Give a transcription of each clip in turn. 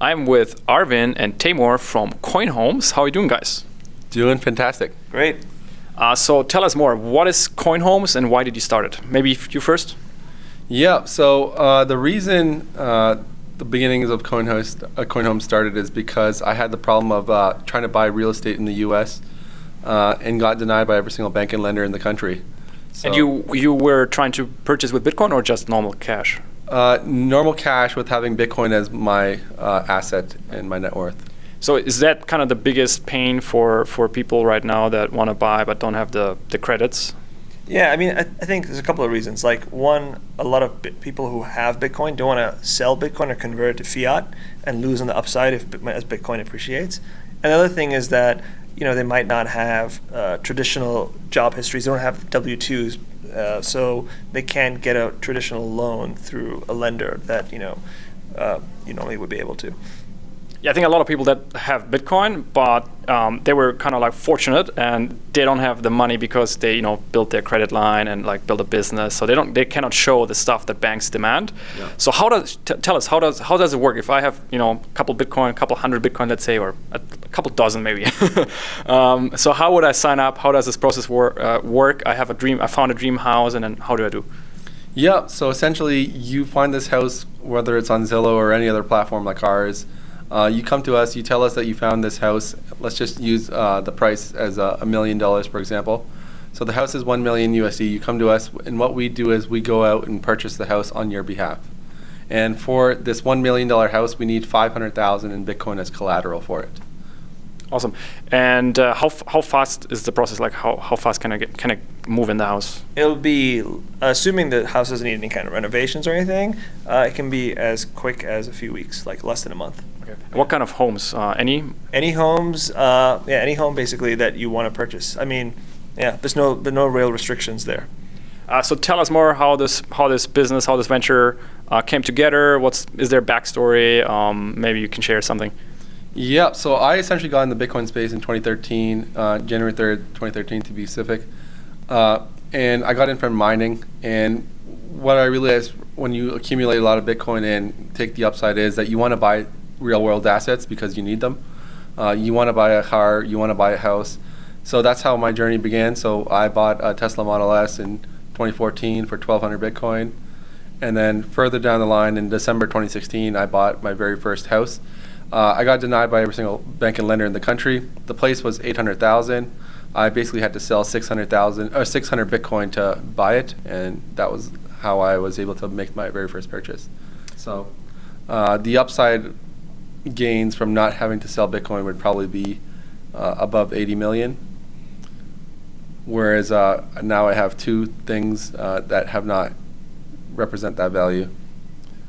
I'm with Arvin and Tamor from CoinHomes. How are you doing, guys? Doing fantastic. Great. So tell us more. What is CoinHomes and why did you start it? Maybe you first? Yeah, so the reason the beginnings of CoinHomes started is because I had the problem of trying to buy real estate in the U.S. And got denied by every single bank and lender in the country. So, and you were trying to purchase with Bitcoin or just normal cash? Normal cash with having Bitcoin as my asset and my net worth. So is that kind of the biggest pain for people right now that want to buy but don't have the credits? Yeah, I mean, I think there's a couple of reasons. Like, one, a lot of people who have Bitcoin don't want to sell Bitcoin or convert it to fiat and lose on the upside as Bitcoin appreciates. Another thing is that they might not have traditional job histories. They don't have W-2s, so they can't get a traditional loan through a lender that you normally would be able to. Yeah, I think a lot of people that have Bitcoin, but they were kind of like fortunate, and they don't have the money because they built their credit line and like built a business, so they cannot show the stuff that banks demand. Yeah. So tell us how does it work? If I have a couple Bitcoin, a couple hundred Bitcoin, let's say, or a couple dozen maybe. So how would I sign up? How does this process work? I have a dream. I found a dream house, and then how do I do? Yeah. So essentially, you find this house, whether it's on Zillow or any other platform like ours. You come to us, you tell us that you found this house. Let's just use the price as $1 million, for example. So the house is $1 million USD. You come to us, and what we do is we go out and purchase the house on your behalf. And for this $1 million house, we need $500,000 in Bitcoin as collateral for it. Awesome. And how fast is the process? Like how fast can I move in the house? It'll be, assuming the house doesn't need any kind of renovations or anything, it can be as quick as a few weeks, like less than a month. Okay. And what kind of homes? Any homes? Any home basically that you want to purchase. I mean, yeah, there's no real restrictions there. So tell us more how this business, how this venture came together. Is there a backstory? Maybe you can share something. Yeah, so I essentially got in the Bitcoin space in 2013, January 3rd, 2013 to be specific. And I got in from mining. And what I realized when you accumulate a lot of Bitcoin and take the upside is that you want to buy real world assets because you need them. You want to buy a car, you want to buy a house. So that's how my journey began. So I bought a Tesla Model S in 2014 for 1,200 Bitcoin. And then further down the line in December 2016, I bought my very first house. I got denied by every single bank and lender in the country. The place was $800,000. I basically had to sell 600 Bitcoin to buy it, and that was how I was able to make my very first purchase. So the upside gains from not having to sell Bitcoin would probably be above 80 million. Whereas now I have two things that have not represent that value.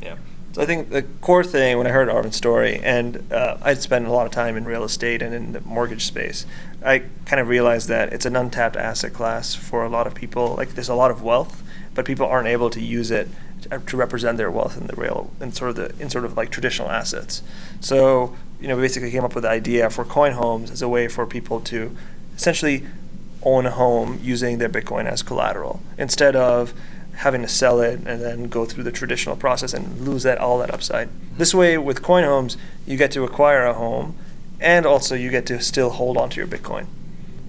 Yeah. So I think the core thing when I heard Arvin's story, and I'd spent a lot of time in real estate and in the mortgage space, I kind of realized that it's an untapped asset class for a lot of people. Like, there's a lot of wealth, but people aren't able to use it to represent their wealth in sort of like traditional assets. So we basically came up with the idea for CoinHomes as a way for people to essentially own a home using their Bitcoin as collateral instead of having to sell it and then go through the traditional process and lose all that upside. This way, with CoinHomes, you get to acquire a home, and also you get to still hold on to your Bitcoin.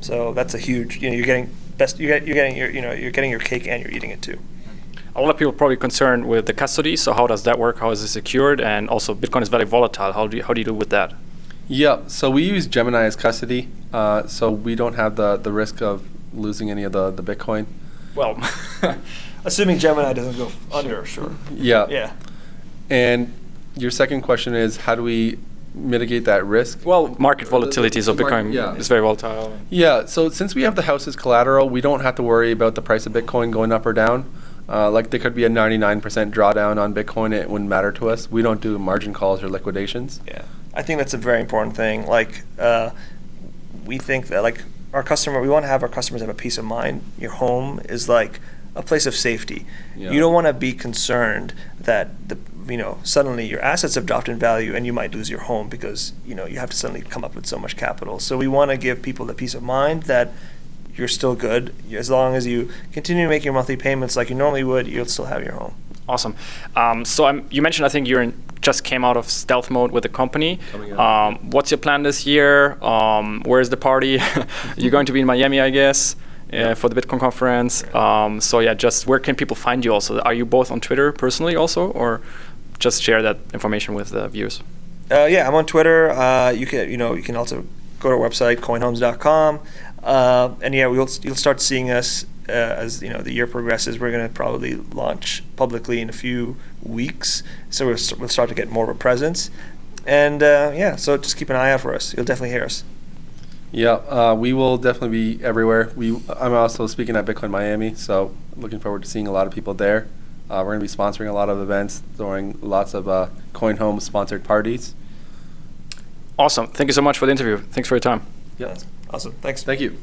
So that's a huge. You're getting your cake and you're eating it too. A lot of people are probably concerned with the custody. So how does that work? How is it secured? And also, Bitcoin is very volatile. How do you do with that? Yeah. So we use Gemini as custody, so we don't have the risk of losing any of the Bitcoin. Well. Assuming Gemini doesn't go under, sure. Yeah. Yeah. And your second question is, how do we mitigate that risk? Well, market volatility, so Bitcoin is very volatile. Yeah, so since we have the house as collateral, we don't have to worry about the price of Bitcoin going up or down. Like there could be a 99% drawdown on Bitcoin, it wouldn't matter to us. We don't do margin calls or liquidations. Yeah, I think that's a very important thing. Like, we think that we want to have our customers have a peace of mind. Your home is like a place of safety. Yeah. You don't want to be concerned that suddenly your assets have dropped in value and you might lose your home because you have to suddenly come up with so much capital. So we want to give people the peace of mind that you're still good. As long as you continue to make your monthly payments like you normally would, you'll still have your home. Awesome. So you mentioned, I think just came out of stealth mode with the company. Coming out. What's your plan this year? Where's the party? You're going to be in Miami, I guess, for the Bitcoin conference. So yeah, just where can people find you also? Are you both on Twitter personally also, or just share that information with the viewers? Yeah, I'm on Twitter. You can also go to our website, coinhomes.com. And yeah, you'll start seeing us as the year progresses. We're going to probably launch publicly in a few weeks, so we'll start to get more of a presence. And yeah, so just keep an eye out for us. You'll definitely hear us. Yeah, we will definitely be everywhere. I'm also speaking at Bitcoin Miami, so looking forward to seeing a lot of people there. We're going to be sponsoring a lot of events, throwing lots of Coin Home sponsored parties. Awesome. Thank you so much for the interview. Thanks for your time. Yeah. Awesome. Thanks. Thank you.